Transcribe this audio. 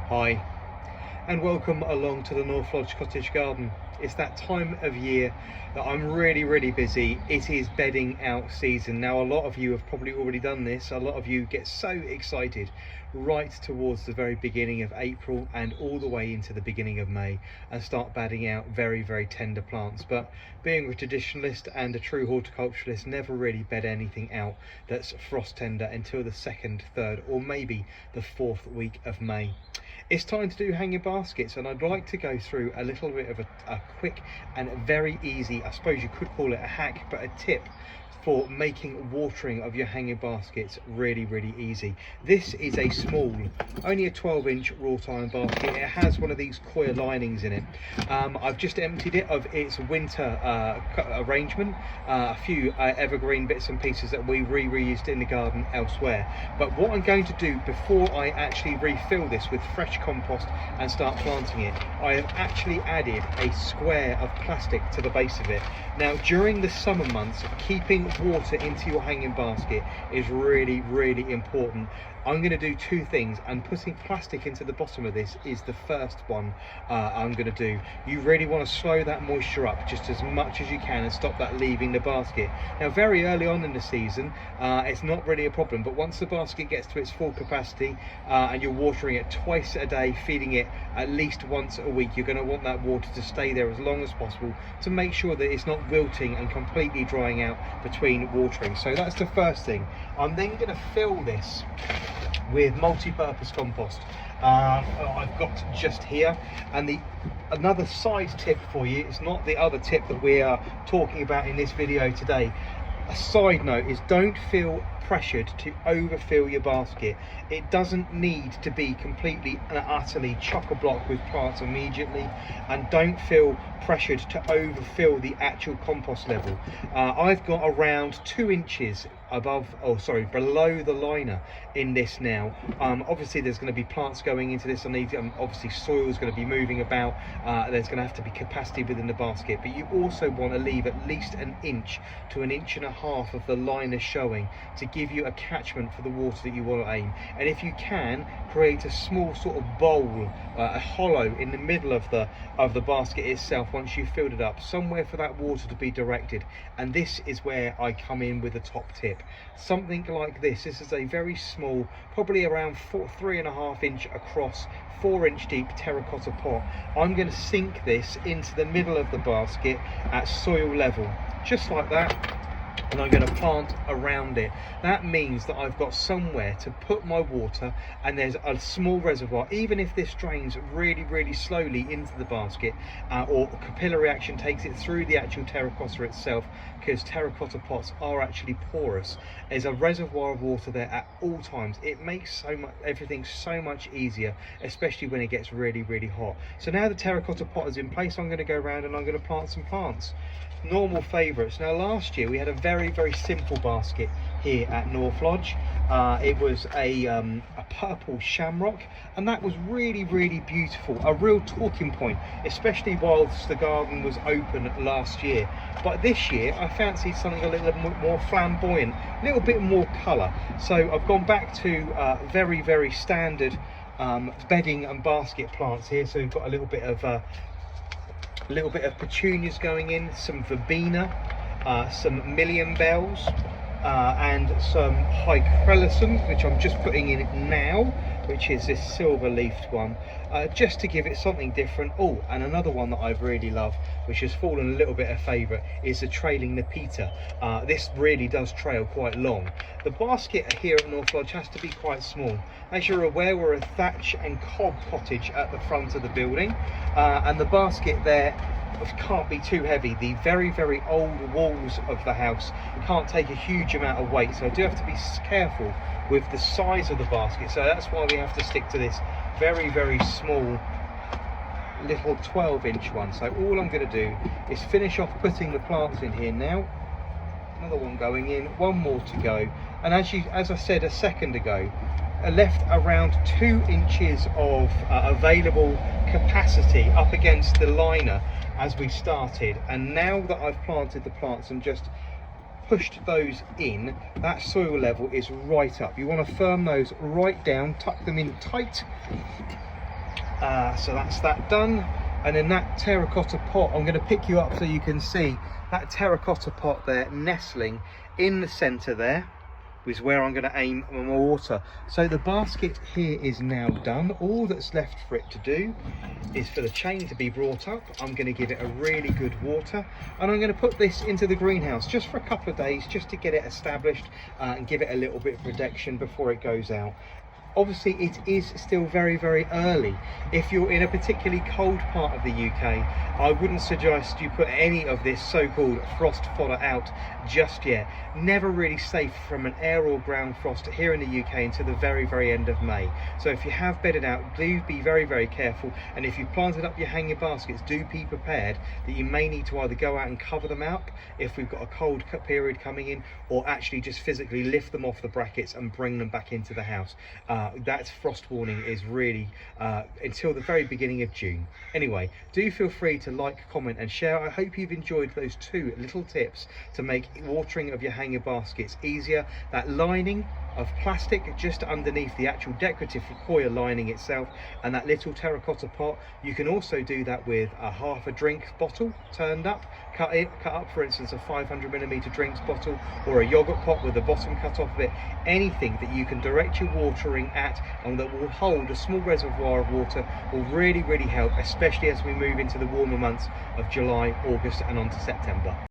Hi, and welcome along to the North Lodge Cottage Garden. It's that time of year that I'm really busy. It is bedding out season. Now, a lot of you have probably already done this. A lot of you get so excited right towards the very beginning of April and all the way into the beginning of May and start bedding out very tender plants. But being a traditionalist and a true horticulturalist, never really bed anything out that's frost tender until the 2nd, 3rd or maybe the 4th week of May. It's time to do hanging baskets, and I'd like to go through a little bit of a quick and very easy, I suppose you could call it a hack, but a tip for making watering of your hanging baskets really easy. This is a small, only a 12-inch wrought iron basket. It has one of these coir linings in it. I've just emptied it of its winter arrangement, a few evergreen bits and pieces that we reused in the garden elsewhere. But what I'm going to do before I actually refill this with fresh compost and start planting it, I have actually added a square of plastic to the base of it. Now, during the summer months, keeping water into your hanging basket is really important. I'm going to do two things, and putting plastic into the bottom of this is the first one I'm going to do. You really want to slow that moisture up just as much as you can and stop that leaving the basket. Now, very early on in the season, it's not really a problem, but once the basket gets to its full capacity and you're watering it twice a day, feeding it at least once a week, you're going to want that water to stay there as long as possible to make sure that it's not wilting and completely drying out between watering. So that's the first thing. I'm then going to fill this with multi-purpose compost. I've got just here, and another side tip for you, it's not the other tip that we are talking about in this video today. A side note is, don't feel pressured to overfill your basket. It doesn't need to be completely and utterly chock-a-block with plants immediately, and don't feel pressured to overfill the actual compost level. I've got around 2 inches below the liner in this now. Obviously there's going to be plants going into this. Obviously soil is going to be moving about. There's going to have to be capacity within the basket, but you also want to leave at least 1 inch to 1.5 inches of the liner showing to give you a catchment for the water that you want to aim. And if you can, create a small sort of bowl, a hollow in the middle of the basket itself once you've filled it up, somewhere for that water to be directed. And this is where I come in with the top tip. Something like this. This is a very small, probably around 3.5 inch across, 4-inch deep terracotta pot. I'm going to sink this into the middle of the basket at soil level, just like that. And I'm going to plant around it. That means that I've got somewhere to put my water, and there's a small reservoir. Even if this drains really slowly into the basket, or capillary action takes it through the actual terracotta itself, because terracotta pots are actually porous, there's a reservoir of water there at all times. It makes everything so much easier, especially when it gets really hot. So now the terracotta pot is in place, I'm going to go around and I'm going to plant some plants. Normal favourites. Now, last year we had a very simple basket here at North Lodge. It was a purple shamrock, and that was really beautiful, a real talking point, especially whilst the garden was open last year. But this year I fancied something a little bit more flamboyant, a little bit more colour, so I've gone back to very standard bedding and basket plants here. So we've got a little bit of petunias going in, some verbena, some million bells, and some hycrellisum, which I'm just putting in now, which is this silver leafed one, just to give it something different. Oh, and another one that I've really loved, which has fallen a little bit of favourite, is the trailing Nepeta. This really does trail quite long. The basket here at North Lodge has to be quite small. As you're aware, we're a thatch and cob cottage at the front of the building, and the basket there can't be too heavy. The very old walls of the house can't take a huge amount of weight, so I do have to be careful with the size of the basket. So that's why we have to stick to this very small little 12-inch one. So all I'm going to do is finish off putting the plants in here now. Another one going in, one more to go, and as I said a second ago, I left around 2 inches of available capacity up against the liner as we started. And now that I've planted the plants and just pushed those in, that soil level is right up. You want to firm those right down, tuck them in tight, So that's that done. And then that terracotta pot, I'm going to pick you up so you can see that terracotta pot there nestling in the center there is where I'm going to aim my water. So the basket here is now done. All that's left for it to do is for the chain to be brought up. I'm going to give it a really good water, and I'm going to put this into the greenhouse just for a couple of days, just to get it established and give it a little bit of protection before it goes out. Obviously it is still very, very early. If you're in a particularly cold part of the UK, I wouldn't suggest you put any of this so-called frost fodder out just yet. Never really safe from an air or ground frost here in the UK until the very, very end of May. So if you have bedded out, do be very, very careful. And if you've planted up your hanging baskets, do be prepared that you may need to either go out and cover them up if we've got a cold period coming in, or actually just physically lift them off the brackets and bring them back into the house. That frost warning is really until the very beginning of June. Anyway, do feel free to like, comment and share. I hope you've enjoyed those 2 little tips to make watering of your hanger baskets easier. That lining of plastic just underneath the actual decorative coir lining itself, and that little terracotta pot, you can also do that with a half a drink bottle turned up, cut up, for instance a 500ml drinks bottle, or a yogurt pot with the bottom cut off of it. Anything that you can direct your watering at and that will hold a small reservoir of water will really, really help, especially as we move into the warmer months of July, August and on to September.